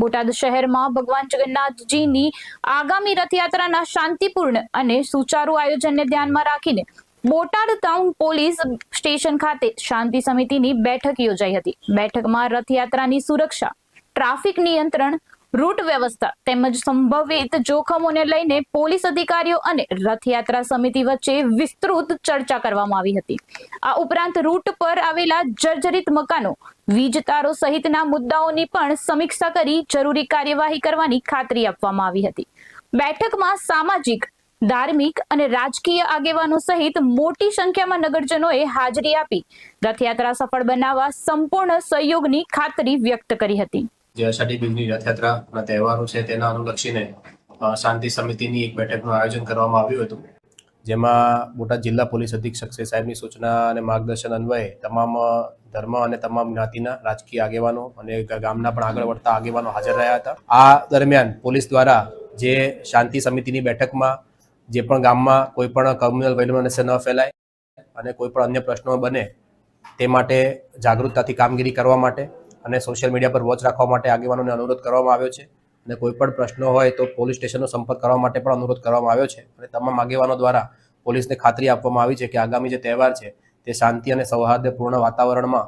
બોટાદ શહેરમાં ભગવાન જગન્નાથજીની આગામી રથયાત્રાના શાંતિપૂર્ણ અને સુચારુ આયોજનને ધ્યાનમાં રાખીને બોટાદ ટાઉન પોલીસ સ્ટેશન ખાતે શાંતિ સમિતિની બેઠક યોજાઈ હતી। બેઠકમાં રથયાત્રાની સુરક્ષા, ટ્રાફિક નિયંત્રણ, રૂટ વ્યવસ્થા તેમજ સંભવિત જોખમોને લઈને પોલીસ અધિકારીઓ અને રથયાત્રા સમિતિ વચ્ચે વિસ્તૃત ચર્ચા કરવામાં આવી હતી। આ ઉપરાંત રૂટ પર આવેલા જર્જરિત મકાનો, વીજ તારો સહિતના મુદ્દાઓની પણ સમીક્ષા કરી જરૂરી કાર્યવાહી કરવાની ખાતરી આપવામાં આવી હતી। બેઠકમાં સામાજિક, ધાર્મિક અને રાજકીય આગેવાનો સહિત મોટી સંખ્યામાં નગરજનોએ હાજરી આપી રથયાત્રા સફળ બનાવવા સંપૂર્ણ સહયોગની ખાતરી વ્યક્ત કરી હતી। જે અષાઢી બીજની રથયાત્રાના તહેવારો છે તેના અનુલક્ષીને શાંતિ સમિતિની એક બેઠકનું આયોજન કરવામાં આવ્યું હતું, જેમાં બોટાદ જિલ્લા પોલીસ અધિક્ષક શ્રી સાહેબની સૂચના અને માર્ગદર્શન અન્વયે તમામ ધર્મ અને તમામ જ્ઞાતિના રાજકીય આગેવાનો અને ગામના પણ આગળ વધતા આગેવાનો હાજર રહ્યા હતા। આ દરમિયાન પોલીસ દ્વારા જે શાંતિ સમિતિની બેઠકમાં જે પણ ગામમાં કોઈ પણ કમ્યુનલ વાયલન્સ ન ફેલાય અને કોઈ પણ અન્ય પ્રશ્નો બને તે માટે જાગૃતતાથી કામગીરી કરવા માટે અને સોશિયલ મીડિયા પર વોચ રાખવા માટે આગેવાનોને અનુરોધ કરવામાં આવ્યો છે અને કોઈ પણ પ્રશ્નો હોય તો પોલીસ સ્ટેશનનો સંપર્ક કરવા માટે પણ અનુરોધ કરવામાં આવ્યો છે અને તમામ આગેવાનો દ્વારા પોલીસને ખાતરી આપવામાં આવી છે કે આગામી જે તહેવાર છે તે શાંતિ અને સૌહાર્દપૂર્ણ વાતાવરણમાં